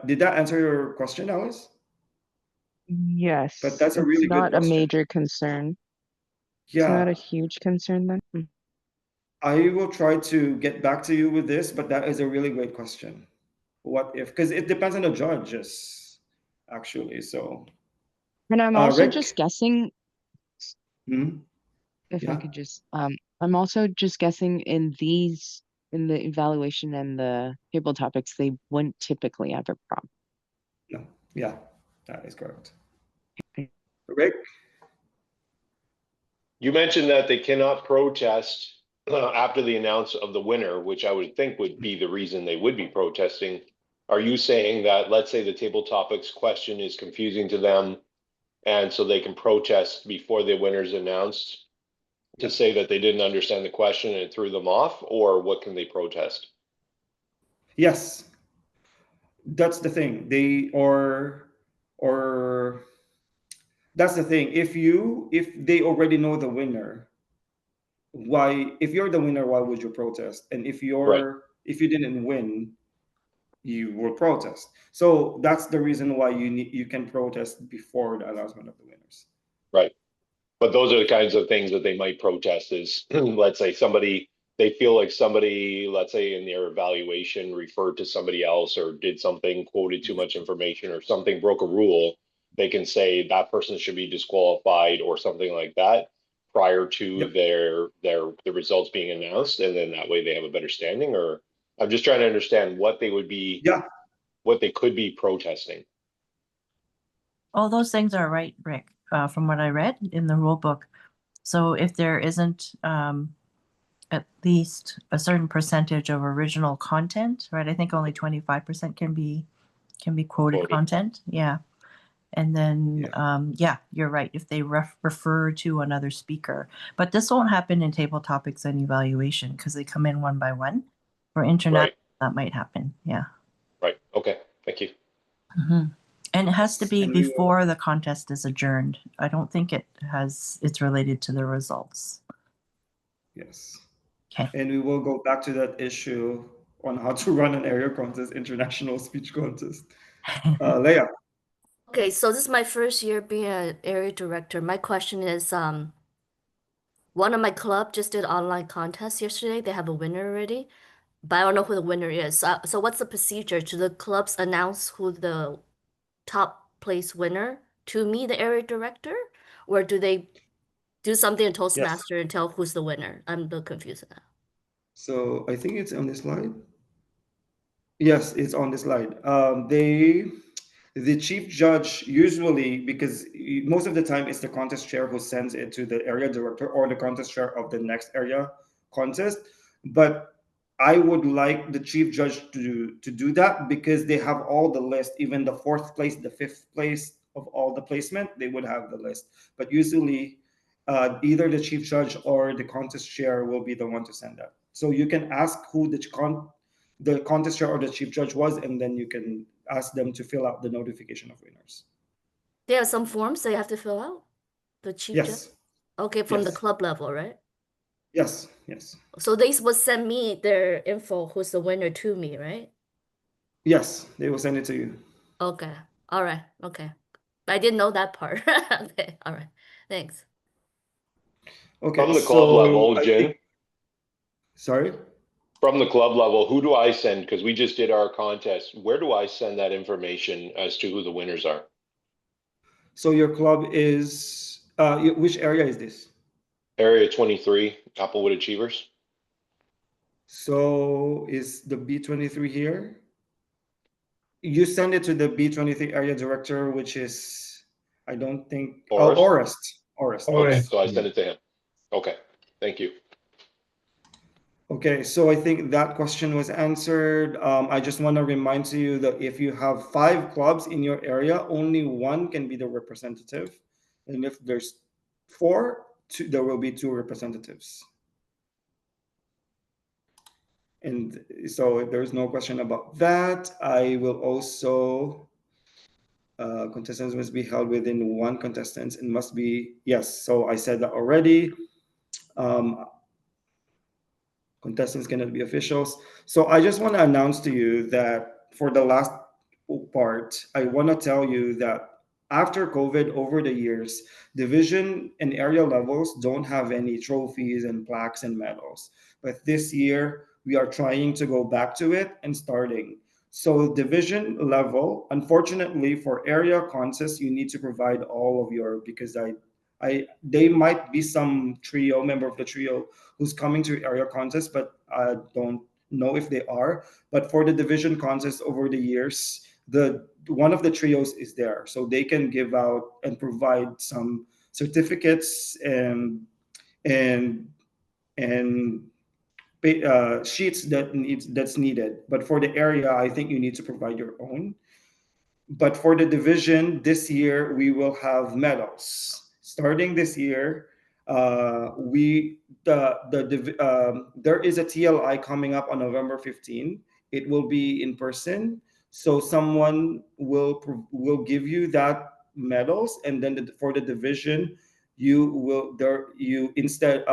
did that answer your question, Alice? Yes, But that's a really it's good not a question. major concern. It's not a Yeah, huge concern then. I will try to get back to you with this, but that is a really great question. What if? Because it depends on the judges, actually. So, And I'm also Rick, just guessing, if I yeah, could just, I'm also just guessing in the evaluation and the table topics, they wouldn't typically have a prop. no, yeah, that is correct. Rick, You mentioned that they cannot protest after the announcement of the winner, which I would think would be the reason they would be protesting. Are you saying that, let's say the table topics question is confusing to them, and so they can protest before the winner's announced to say that they didn't understand the question and it threw them off, or what can they protest? yes, that's the thing. Or that's the thing. If they already know the winner, if you're the winner, why would you protest? And if Right. you didn't win, you will protest. So that's the reason why you can protest before the announcement of the winners. Right. But those are the kinds of things that they might protest is, let's say they feel like somebody, let's say in their evaluation referred to somebody else or did something, quoted too much information or something, broke a rule. They can say that person should be disqualified or something like that prior to Yep. the results being announced. And then that way they have a better standing. Or I'm just trying to understand what they would be, what they could be protesting. All those things are right, Rick, from what I read in the rule book. So if there isn't at least a certain percentage of original content, right? I think only 25% can be quoted content. Yeah. And then, you're right. If they refer to another speaker, but this won't happen in table topics and evaluation because they come in one by one. For internet, that might happen. Yeah. Right. Okay. Thank you. And it has to be before the contest is adjourned. I don't think it's related to the results. Yes. Okay. And we will go back to that issue on how to run an area contest, international speech contest. Leah. Okay, so this is my first year being an area director. My question is, one of my club just did online contest yesterday. They have a winner already, but I don't know who the winner is. So what's the procedure? Do the clubs announce who the top place winner to me, the area director, or do they do something in Toastmaster and tell who's the winner? I'm a bit confused now. So I think it's on the slide. Yes, it's on the slide. The chief judge usually, because most of the time it's the contest chair who sends it to the area director or the contest chair of the next area contest. But I would like the chief judge to do that because they have all the list, even the fourth place, the fifth place of all the placement, they would have the list. But usually, either the chief judge or the contest chair will be the one to send that. So you can ask who the contest chair or the chief judge was, and then you can ask them to fill out the notification of winners. There are some forms they have to fill out. The chief judge. Yes, Okay, from the yes, club level, right? yes, yes, So they will send me their info, who's the winner, to me, right? yes. They will send it to you. Okay. All right. Okay. I didn't know that part. Okay. All right. Thanks. Okay, From the club so level, I Jin, think, sorry. from the club level, who do I send? Because we just did our contest. Where do I send that information as to who the winners are? So your club is which area is this? Area 23, Applewood Achievers. So is the B23 here? You send it to the B23 area director, which is, I don't think, Orest? Orest. Okay, Yes. so I send it to him. Okay, thank you. Okay, so I think that question was answered. I just want to remind to you that if you have 5 clubs in your area, only one can be the representative. And if there's 4, there will be 2 representatives. And so if there's no question about that, I will also, contestants must be held within 1 contestant and must be, yes, so I said that already. Contestants cannot be officials. So I just want to announce to you that for the last part, I want to tell you that after COVID, over the years, division and area levels don't have any trophies and plaques and medals. But this year, we are trying to go back to it and starting. So division level, unfortunately, for area contests, you need to provide all of your, because they might be some trio member of the trio who's coming to area contest, but I don't know if they are. But for the division contest over the years, the one of the trios is there, so they can give out and provide some certificates and and sheets that's needed. But for the area, I think you need to provide your own. But for the division this year, we will have medals. Starting this year, there is a TLI coming up on November 15. It will be in person, so someone will give you that medals, and then for the division, you instead,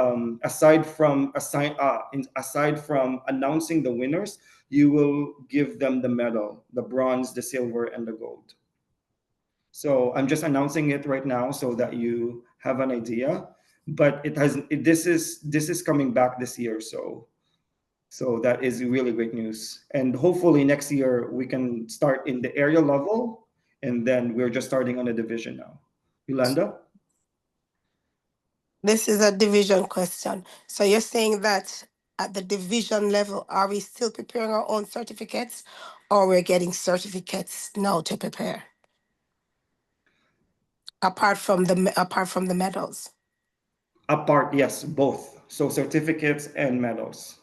aside from announcing the winners, you will give them the medal, the bronze, the silver, and the gold. So I'm just announcing it right now so that you have an idea. But this is coming back this year, so that is really great news. And hopefully next year we can start in the area level, and then we're just starting on a division now. Yolanda? This is a division question. So you're saying that at the division level, are we still preparing our own certificates, or we're getting certificates now to prepare? Apart from the medals. Yes, both. So certificates and medals.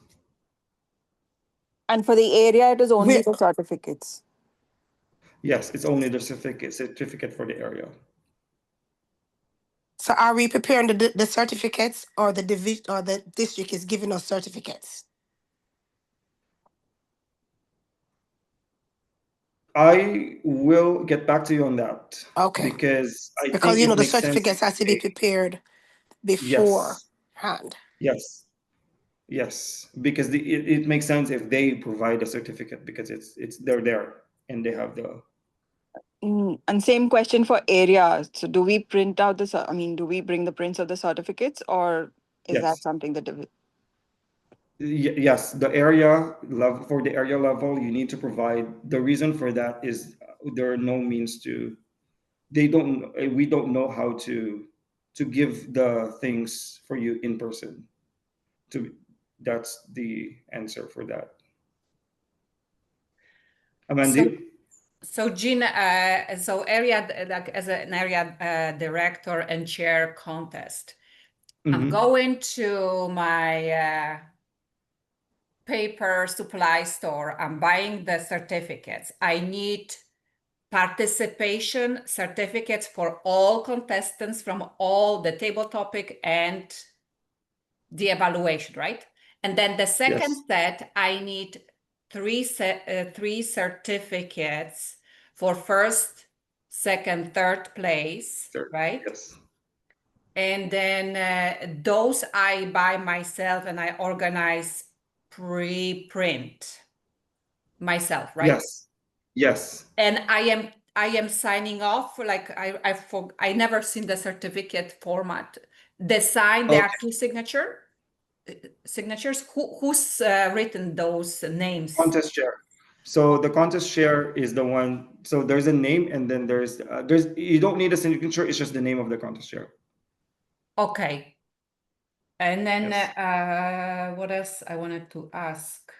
And for the area, it is only We- the certificates. Yes, it's only the certificate for the area. So are we preparing the certificates, or the division or the district is giving us certificates? I will get back to you on that. Okay. Because I Because think it the makes sense certificates has to be prepared beforehand. Yes. Yes. Because it makes sense if they provide a certificate, because they're there and they have the. And same question for area. So do we print out do we bring the prints of the certificates, or is that Yes. something that Yes, the area level, for the area level, you need to provide. The reason for that is there are no means to. We don't know how to give the things for you in person. That's the answer for that. So, Amandeep? so Jean, so area, like as an area director and chair contest, I'm going to my paper supply store. I'm buying the certificates. I need participation certificates for all contestants from all the table topic and the evaluation, right? And then the second set, I need three certificates for first, second, third place, right? Yes. And then those I buy myself and I organize pre-print myself, right? Yes. Yes. And I am signing off, like I never seen the certificate format. The sign, there are two signatures. Who's written those names? Contest chair. So the contest chair is the one. So there's a name, and then there's you don't need a signature. It's just the name of the contest chair. Okay. And then Yes. what else I wanted to ask?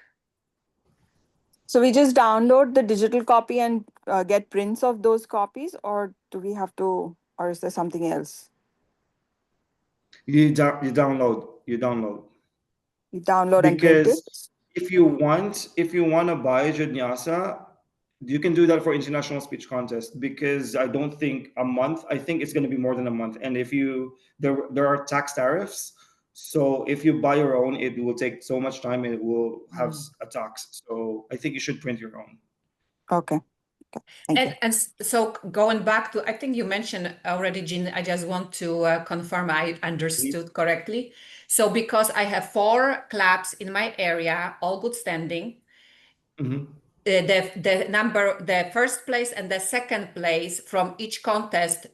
So we just download the digital copy and get prints of those copies, or do we have to, or is there something else? You download. You download and print it? Because if you want to buy Judnyasa, you can do that for international speech contest, because I don't think a month, I think it's going to be more than a month. And if you, there are tax tariffs. So if you buy your own, it will take so much time and it will have a tax. So I think you should print your own. Okay. Thank you. And so going back to, I think you mentioned already, Jean, I just want to confirm I understood correctly. So because I have 4 clubs in my area, all good standing, the first place and the second place from each contest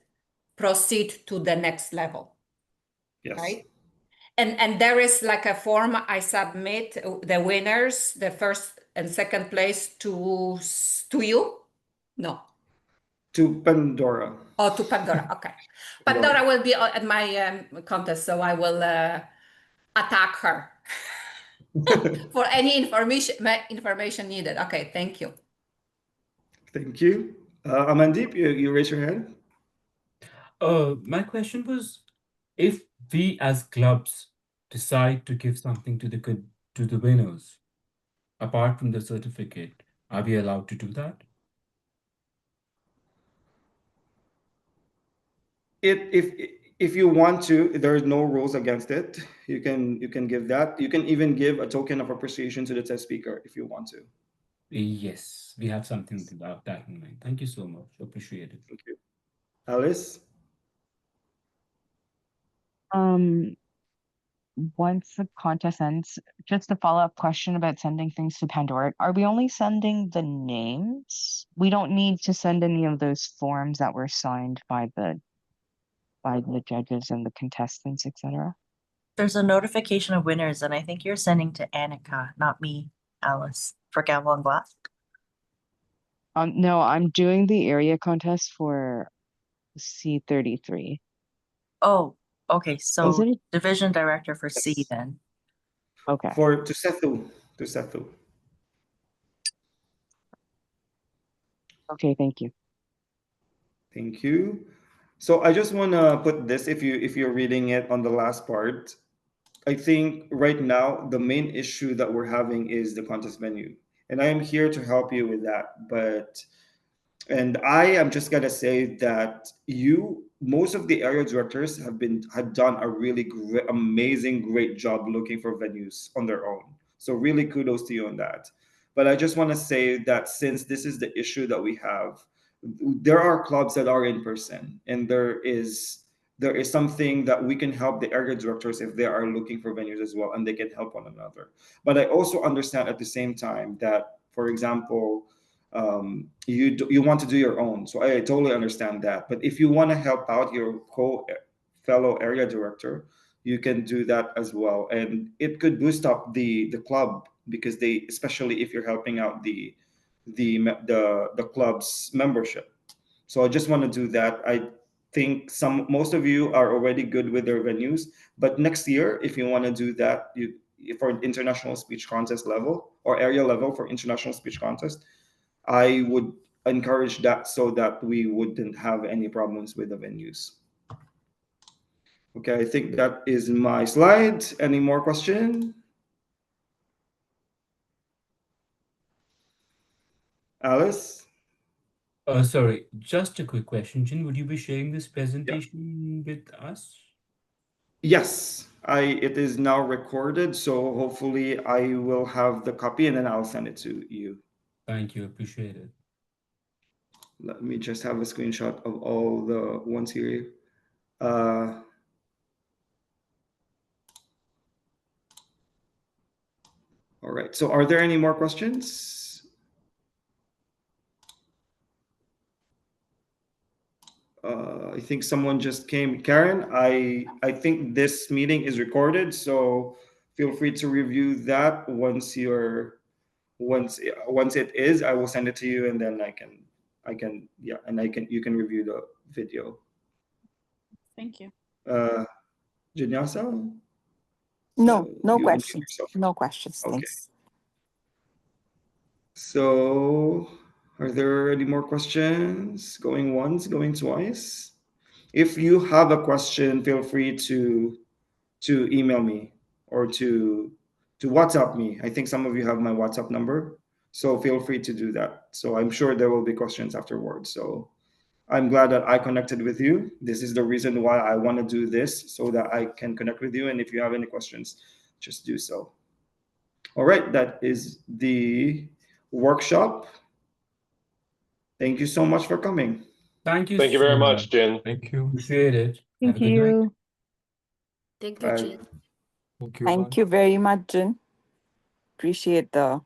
proceed to the next level. Yes. Right? And there is like a form I submit the winners, the first and second place to you? No. To Pandora. Oh, to Pandora. Okay. Pandora will be at my contest, so I will attack her for any information needed. Okay, thank you. Thank you. Amandeep, you raise your hand. My question was, if we as clubs decide to give something to the winners, apart from the certificate, are we allowed to do that? If you want to, there's no rules against it. You can give that. You can even give a token of appreciation to the test speaker if you want to. Yes, we have something about that in mind. Thank you so much. Appreciate it. Thank you. Alice? Once the contest ends, just a follow-up question about sending things to Pandora. Are we only sending the names? We don't need to send any of those forms that were signed by the judges and the contestants, etc. There's a notification of winners, and I think you're sending to Annika, not me, Alice, for Gavel and Glass. No, I'm doing the area contest for C33. Oh, okay. Is So it? division director for C Yes. then. Okay. To Sethu. Okay, thank you. Thank you. So I just want to put this, if you're reading it on the last part, I think right now the main issue that we're having is the contest venue, and I am here to help you with that. And I am just gonna say that most of the area directors had done a really great job looking for venues on their own. So really kudos to you on that. But I just want to say that since this is the issue that we have, there are clubs that are in person, and there is something that we can help the area directors if they are looking for venues as well, and they can help one another. But I also understand at the same time that, for example, you want to do your own, so I totally understand that. But if you want to help out your fellow area director, you can do that as well, and it could boost up the club, because especially if you're helping out the club's membership. So I just want to do that. I think most of you are already good with their venues, but next year, if you want to do that, for international speech contest level or area level for international speech contest, I would encourage that so that we wouldn't have any problems with the venues. Okay, I think that is my slide. Any more question? Alice? Sorry, just a quick question, Jin. Would you be sharing this presentation with us? Yes, it is now recorded, so hopefully I will have the copy and then I'll send it to you. Thank you, appreciate it. Let me just have a screenshot of all the ones here. All right, so are there any more questions? I think someone just came. Karen, I think this meeting is recorded, so feel free to review that once it is. I will send it to you, and then you can review the video. Thank you. Jinyasa? No, no you unmute questions. yourself. No questions. Okay. Thanks. So, are there any more questions? Going once, going twice? If you have a question, feel free to email me or to WhatsApp me. I think some of you have my WhatsApp number, so feel free to do that. So I'm sure there will be questions afterwards. So I'm glad that I connected with you. This is the reason why I want to do this, so that I can connect with you. And if you have any questions, just do so. All right, that is the workshop. Thank you so much for coming. Thank you Thank you so very much. much, Jin. Thank you. Appreciate it. Have Thank a good night. you. Thank you, Bye. Jean. Thank you. Thank Bye. you very much, Jin. Appreciate the